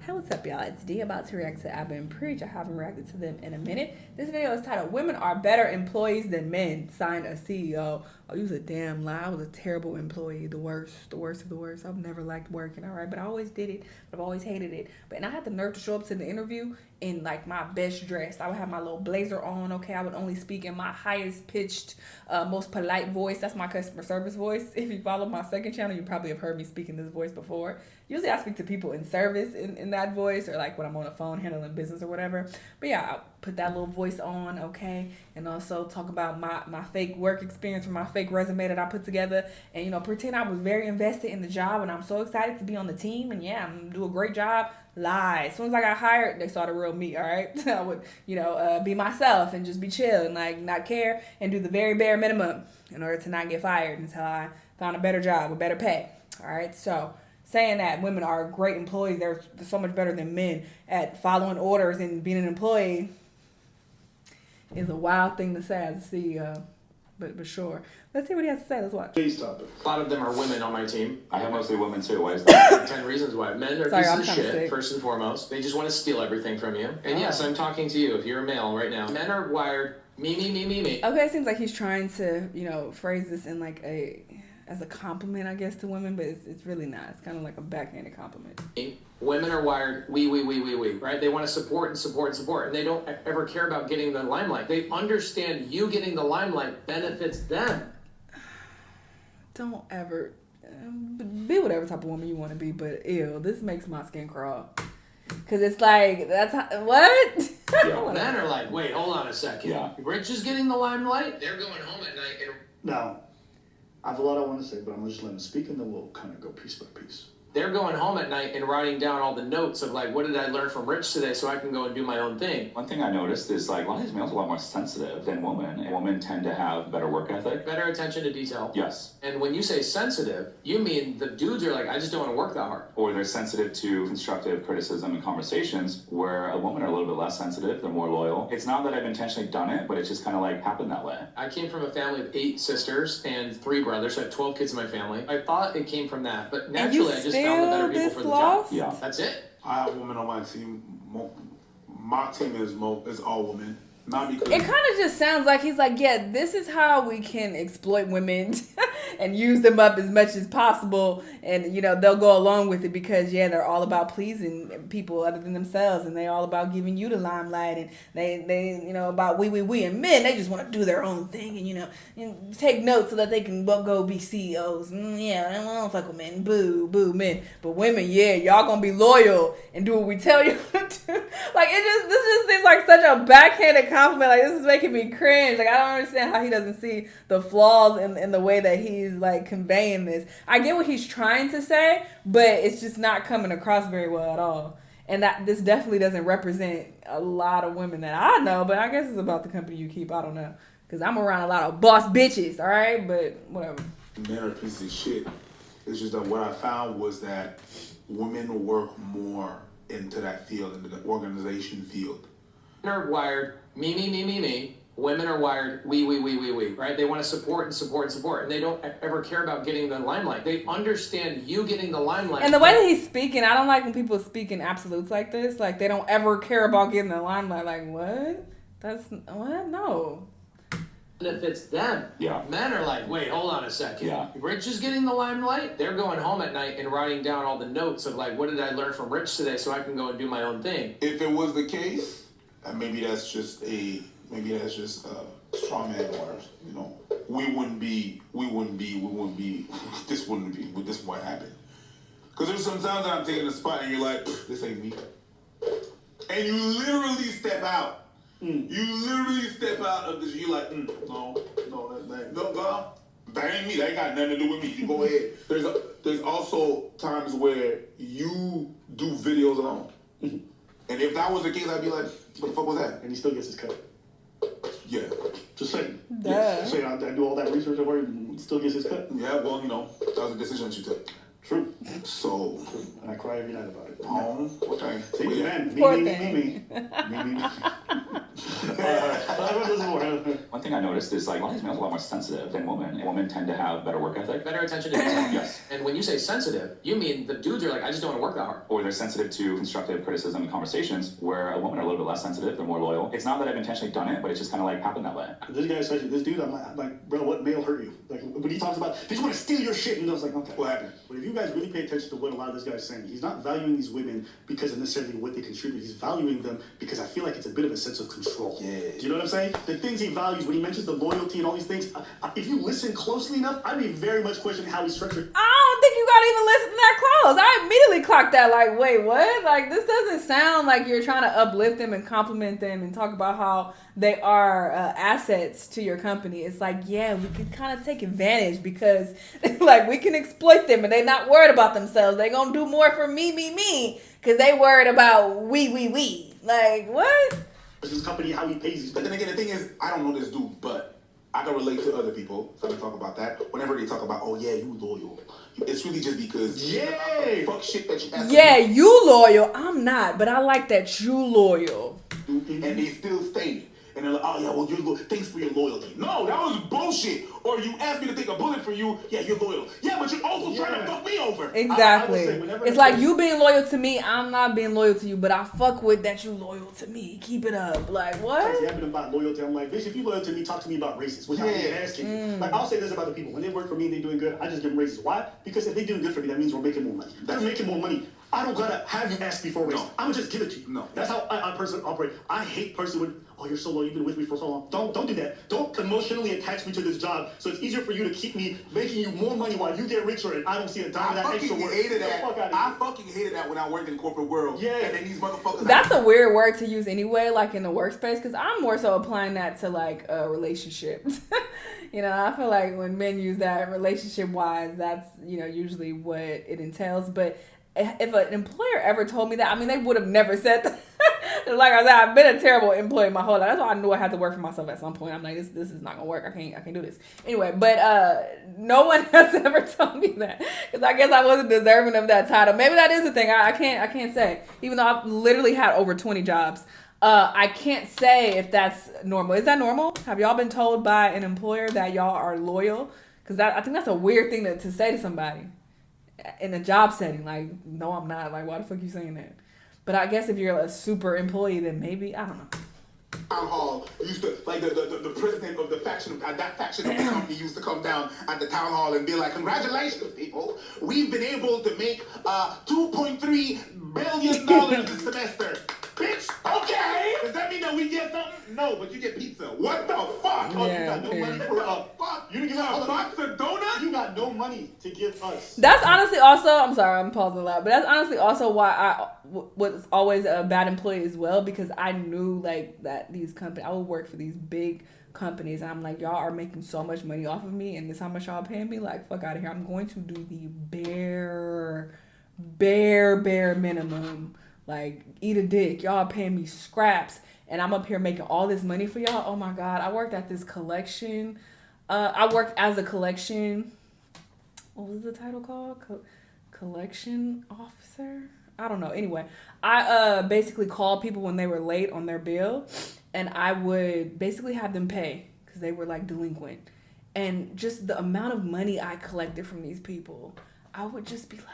Hey, what's up, y'all? It's D about to react to I've Been Preach. I haven't reacted to them in a minute. This video is titled Women Are Better Employees Than Men. Signed a CEO. Oh, you was a damn lie. I was a terrible employee. The worst of the worst. I've never liked working, all right? But I always did it. But I've always hated it. And I had the nerve to show up to the interview in like my best dress. I would have my little blazer on, okay? I would only speak in my highest pitched, most polite voice. That's my customer service voice. If you follow my second channel, you probably have heard me speak in this voice before. Usually I speak to people in service in that voice, or like when I'm on the phone handling business or whatever. But yeah, I'll put that little voice on, okay? And also talk about my fake work experience from my fake resume that I put together. And, you know, pretend I was very invested in the job and I'm so excited to be on the team. And yeah, I'm going to do a great job. Lie. As soon as I got hired, they saw the real me, all right? I would, be myself and just be chill and like not care and do the very bare minimum in order to not get fired until I found a better job with better pay, all right? So saying that women are great employees, they're so much better than men at following orders and being an employee is a wild thing to say as a CEO. But sure. Let's see what he has to say. Let's watch. Today's topic. A lot of them are women on my team. I have mostly women too. Why is that? 10 reasons why. Men are Sorry, pieces of shit, first and foremost. They just want to steal everything from you. And yes, I'm talking to you if you're a male right now. Men are wired me. Okay, it seems like he's trying to, phrase this in like as a compliment, I guess, to women, but it's really not. It's kind of like a backhanded compliment. Women are wired we, right? They want to support, and they don't ever care about getting the limelight. They understand you getting the limelight benefits them. Don't ever be whatever type of woman you want to be, but ew, this makes my skin crawl. Because it's like, what? Yeah. Men are like, wait, hold on a second. Yeah. Rich is getting the limelight? They're going home at night and... Now, I have a lot I want to say, but I'm going to just let him speak and then we'll kind of go piece by piece. They're going home at night and writing down all the notes of like, what did I learn from Rich today so I can go and do my own thing. One thing I noticed is like a lot of these males are a lot more sensitive than women, and women tend to have better work ethic. Better attention to detail. Yes. And when you say sensitive, you mean the dudes are like, I just don't want to work that hard. Or they're sensitive to constructive criticism and conversations, where a woman are a little bit less sensitive, they're more loyal. It's not that I've intentionally done it, but it's just kind of like happened that way. I came from a family of 8 sisters and 3 brothers, so I have 12 kids in my family. I thought it came from that, but naturally I just found the better people for the job. Yeah. That's it. I have women on my team. My team is all women. Not because It kind of just sounds like he's like, yeah, this is how we can exploit women and use them up as much as possible. And, they'll go along with it because, yeah, they're all about pleasing people other than themselves. And they're all about giving you the limelight. And they about we. And men, they just want to do their own thing and, take notes so that they can go be CEOs. Yeah, I don't fuck with men. Boo, men. But women, yeah, y'all gonna be loyal and do what we tell you to do. Like, this just seems like such a backhanded compliment. Like, this is making me cringe. Like, I don't understand how he doesn't see the flaws in the way that he's like conveying this. I get what he's trying to say, but it's just not coming across very well at all. And that this definitely doesn't represent a lot of women that I know, but I guess it's about the company you keep. I don't know, because I'm around a lot of boss bitches, all right? But whatever. men are pieces of shit. It's just that what I found was that women work more into that field, into the organization field. Men are wired me. Women are wired we, right? They want to support, and they don't ever care about getting the limelight. They understand you getting the limelight. And the way that he's speaking, I don't like when people speak in absolutes like this. Like, they don't ever care about getting the limelight. Like, what? What? No. Benefits them. Yeah. Men are like, wait, hold on a second. Yeah. Rich is getting the limelight? They're going home at night and writing down all the notes of like, what did I learn from Rich today so I can go and do my own thing. If it was the case, maybe that's just a straw man or, we wouldn't be, this wouldn't happen. Because there's some times that I'm taking a spot and you're like, this ain't me. And you literally step out. You literally step out of this, you're like, no, that ain't me. That ain't got nothing to do with me. You go ahead. There's also times where you do videos alone. And if that was the case, I'd be like, what the fuck was that? And he still gets his cut. Yeah. Just saying. Duh. Saying I do all that research over and he still gets his cut. Yeah, well, that was a decision that you took. True. So. And I cry every night about it. Okay. See, man, Poor me. thing. Me. All right. Let's listen more. One thing I noticed is like a lot of these males are a lot more sensitive than women. And women tend to have better work ethic. Better attention to detail. Yes. And when you say sensitive, you mean the dudes are like, I just don't want to work that hard. Or they're sensitive to constructive criticism and conversations, where a woman are a little bit less sensitive, they're more loyal. It's not that I've intentionally done it, but it's just kind of like happened that way. This guy, especially this dude, I'm like, bro, what male hurt you? Like when he talks about, they just want to steal your shit, and I was like, okay, what happened? But if you guys really pay attention to what a lot of this guy's saying, he's not valuing these women because of necessarily what they contribute. He's valuing them because I feel like it's a bit of a sense of control. Yeah. Do you know what I'm saying? The things he values when he mentions the loyalty and all these things. If you listen closely enough, I'd be very much questioning how he's structured. I don't think you gotta even listen that close. I immediately clocked that. Like, wait, what? Like, this doesn't sound like you're trying to uplift them and compliment them and talk about how they are assets to your company. It's like, yeah, we can kind of take advantage because, like, we can exploit them and they're not worried about themselves. They gonna do more for me, because they worried about we. Like, what? His company, how he pays these. But then again, the thing is, I don't know this dude, but I can relate to other people. So they talk about that. Whenever they talk about, oh yeah, you loyal. It's really just because fuck shit that you have to do. You loyal. I'm not, but I like that you loyal. And they still stay. And they're like, oh yeah, well you're loyal. Thanks for your loyalty. No, that was bullshit. Or you asked me to take a bullet for you. Yeah, you're loyal. Yeah, but you're also trying to fuck me over. Exactly. I It's like you being loyal to me. I'm not being loyal to you, but I fuck with that you loyal to me. Keep it up. Like what? Yeah, about loyalty. I'm like, bitch, if you loyal to me, talk to me about raises. Without me asking you. Like I'll say this about the people. When they work for me and they're doing good, I just give them raises. Why? Because if they're doing good for me, that means we're making more money. They're making more money. I don't gotta have you ask me for a raise. I'm gonna just give it to you. No. That's how I personally operate. I hate personally when, oh, you're so loyal, you've been with me for so long. Don't do that. Don't emotionally attach me to this job so it's easier for you to keep me making you more money while you get richer and I don't see a dime of that extra work. I fucking hated that when I worked in corporate world. Yeah. And then these motherfuckers. That's a weird word to use anyway, like in the workspace, because I'm more so applying that to like relationships. You know, I feel like when men use that relationship wise, that's, you know, usually what it entails. But if an employer ever told me that, I mean, they would have never said that. Like I said, I've been a terrible employee my whole life. That's why I knew I had to work for myself at some point. I'm like, this is not gonna work. I can't do this anyway. But no one has ever told me that, because I guess I wasn't deserving of that title. Maybe that is the thing. I can't say. Even though I've literally had over 20 jobs, I can't say if that's normal. Is that normal? Have y'all been told by an employer that y'all are loyal? Because I think that's a weird thing to say to somebody in a job setting. Like, no, I'm not. Like, why the fuck you saying that? But I guess if you're a super employee, then maybe, I don't know. Town hall used to, like the president of the faction, that faction of the company used to come down at the town hall and be like, congratulations people, we've been able to make $2.3 billion this semester. Bitch, okay. Does that mean that we get something? No, but you get pizza. What the fuck? Oh, you got no money for fuck. You got a box of donuts? You got no money to give us. That's honestly also, I'm sorry, I'm pausing a lot, but that's honestly also why I was always a bad employee as well, because I knew like that these companies, I would work for these big companies and I'm like, y'all are making so much money off of me and this how much y'all paying me? Like, fuck out of here. I'm going to do the bare minimum. Like, eat a dick. Y'all paying me scraps and I'm up here making all this money for y'all. Oh my God. I worked at this collection. I worked as a collection. What was the title called? Collection officer? I don't know. Anyway, I basically called people when they were late on their bill and I would basically have them pay because they were like delinquent. And just the amount of money I collected from these people, I would just be like,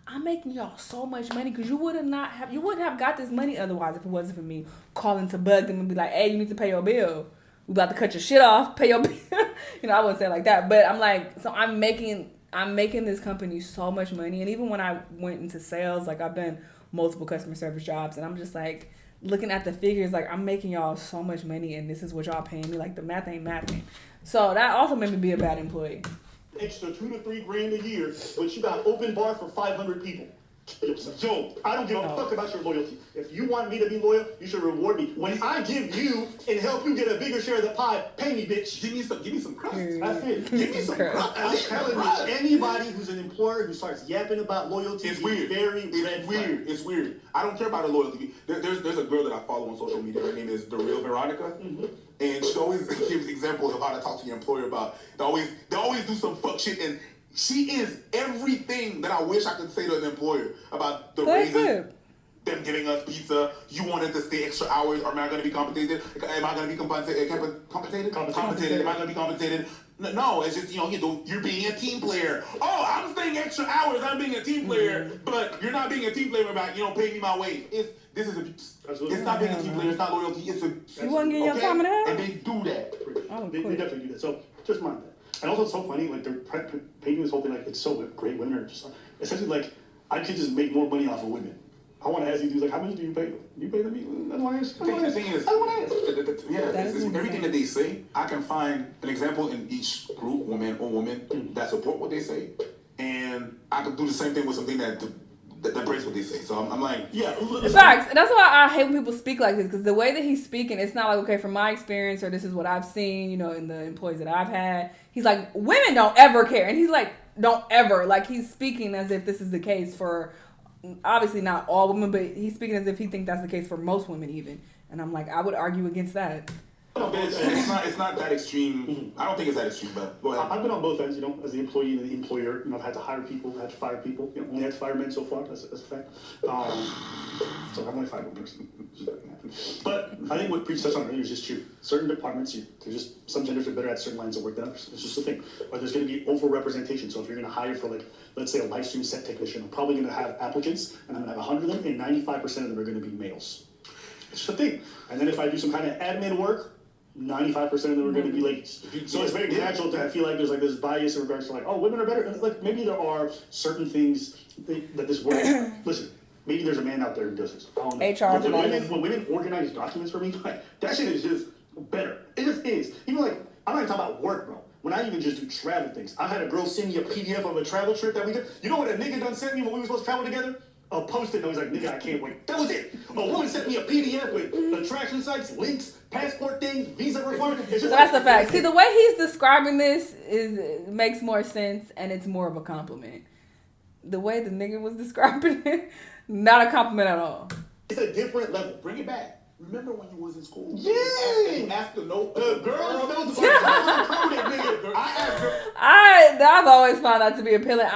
I'm making y'all so much money because you wouldn't have got this money otherwise if it wasn't for me calling to bug them and be like, hey, you need to pay your bill. We about to cut your shit off, pay your bill. You know, I wouldn't say it like that, but I'm like, so I'm making this company so much money. And even when I went into sales, like I've done multiple customer service jobs and I'm just like looking at the figures, like I'm making y'all so much money and this is what y'all paying me. Like the math ain't mathing. So that also made me be a bad employee. Extra $2 to $3 grand a year, but you got open bar for 500 people. Yo, I don't give a fuck about your loyalty. If you want me to be loyal, you should reward me. When I give you and help you get a bigger share of the pie, pay me, bitch. Give me some crust. That's it. Give me some crust. I'm telling you, anybody who's an employer who starts yapping about loyalty is weird. It's weird. I don't care about the loyalty. There's a girl that I follow on social media. Her name is The Real Veronica. Mm-hmm. And she always gives examples of how to talk to your employer about. They always do some fuck shit, and she is everything that I wish I could say to an employer about the raises. them giving us pizza. You wanted to stay extra hours. Am I going to be compensated? Am I going to be compensated? Compensated? Am I going to be compensated? No, it's just, you're being a team player. Oh, I'm staying extra hours. I'm being a team player, but you're not being a team player about, paying me my wage. It's not being a team player. It's not loyalty. You want to get your time and a half? And they do that. Oh, they definitely do that. So just mind that. And also, it's so funny. Like they're painting this whole thing like it's so great. Women are just essentially like I could just make more money off of women. I want to ask you dudes, like, how much do you pay them? You pay them? I don't want to ask. The thing is, everything that they say, I can find an example in each group, woman or woman, that support what they say, and I can do the same thing with something that breaks what they say. So I'm like, yeah. Facts. And that's why I hate when people speak like this, because the way that he's speaking, it's not like, okay, from my experience, or this is what I've seen, in the employees that I've had. He's like, women don't ever care. And he's like, don't ever. Like, he's speaking as if this is the case for... obviously not all women, but he's speaking as if he thinks that's the case for most women even. And I'm like, I would argue against that. It's not that extreme. Mm-hmm. I don't think it's that extreme, but go ahead. I've been on both ends, as the employee and the employer. I've had to hire people, had to fire people. Only had to fire men so far. That's a fact. So I've only fired one person. But I think what Preach touched on earlier is just true. Certain departments, there's just some genders are better at certain lines of work than others. It's just the thing. But there's going to be over-representation. So if you're going to hire for, let's say a live stream set technician, I'm probably going to have applicants, and I'm going to have 100 of them, and 95% of them are going to be males. It's just the thing. And then if I do some kind of admin work, 95% of them are going to be ladies. So it's very natural to feel like there's this bias in regards to women are better. Like maybe there are certain things that this work. Listen, maybe there's a man out there who does this. I don't know. When women organize documents for me, that shit is just better. It just is. Even I'm not even talking about work, bro. When I even just do travel things, I had a girl send me a PDF of a travel trip that we did. You know what a nigga done sent me when we were supposed to travel together? A post-it note. He's like, nigga, I can't wait. That was it. A woman sent me a PDF with attraction sites, links, passport things, visa requirements. That's the fact. See, the way he's describing this makes more sense, and it's more of a compliment. The way the nigga was describing it, not a compliment at all. It's a different level. Bring it back. Remember when you was in school? Yeah. Ask the note. I've always found that to be appealing.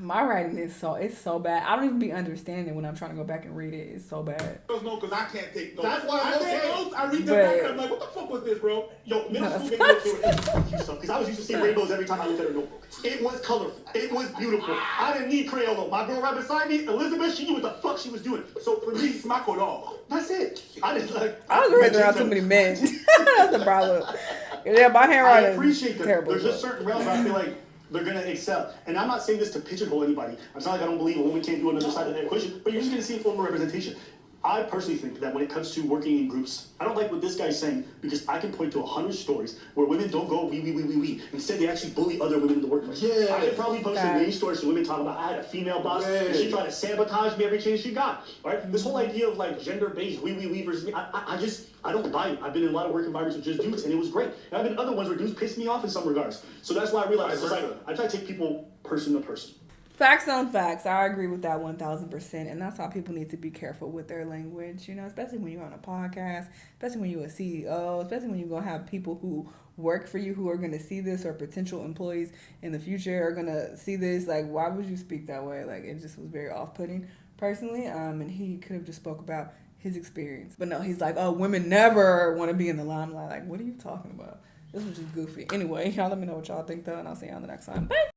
My writing is so bad. I don't even be understanding when I'm trying to go back and read it. It's so bad. No, because I can't take notes. That's why I take notes. I read them back and I'm like, what the fuck was this, bro? Yo, middle school made me look through it. Because I was used to see rainbows every time I looked at a notebook. It was colorful. It was beautiful. I didn't need Crayola. My girl right beside me, Elizabeth, she knew what the fuck she was doing. So for me, smack it all. That's it. I was raised around too many men. That's the problem. Yeah, my handwriting I appreciate that. Terrible. There's just certain realms where I feel like they're going to excel. And I'm not saying this to pigeonhole anybody. I'm not like I don't believe a woman can't do another side of that equation, but you're just going to see over-representation. I personally think that when it comes to working in groups, I don't like what this guy's saying because I can point to 100 stories where women don't go we. Instead, they actually bully other women in the workplace. Yeah, I could probably post a million stories to women talking about I had a female boss and she tried to sabotage me every chance she got. Right? This whole idea of gender-based we versus me, I don't buy it. I've been in a lot of work environments with just dudes and it was great. And I've been in other ones where dudes piss me off in some regards. So that's why I realized I try to take people person to person. Facts on facts. I agree with that 1,000%. And that's why people need to be careful with their language, especially when you're on a podcast, especially when you're a CEO, especially when you're going to have people who work for you who are going to see this, or potential employees in the future are going to see this. Like, why would you speak that way? Like, it just was very off-putting personally. And he could have just spoke about his experience. But no, he's like, oh, women never want to be in the limelight. Like, what are you talking about? This was just goofy. Anyway, y'all let me know what y'all think, though, and I'll see y'all the next time. Bye.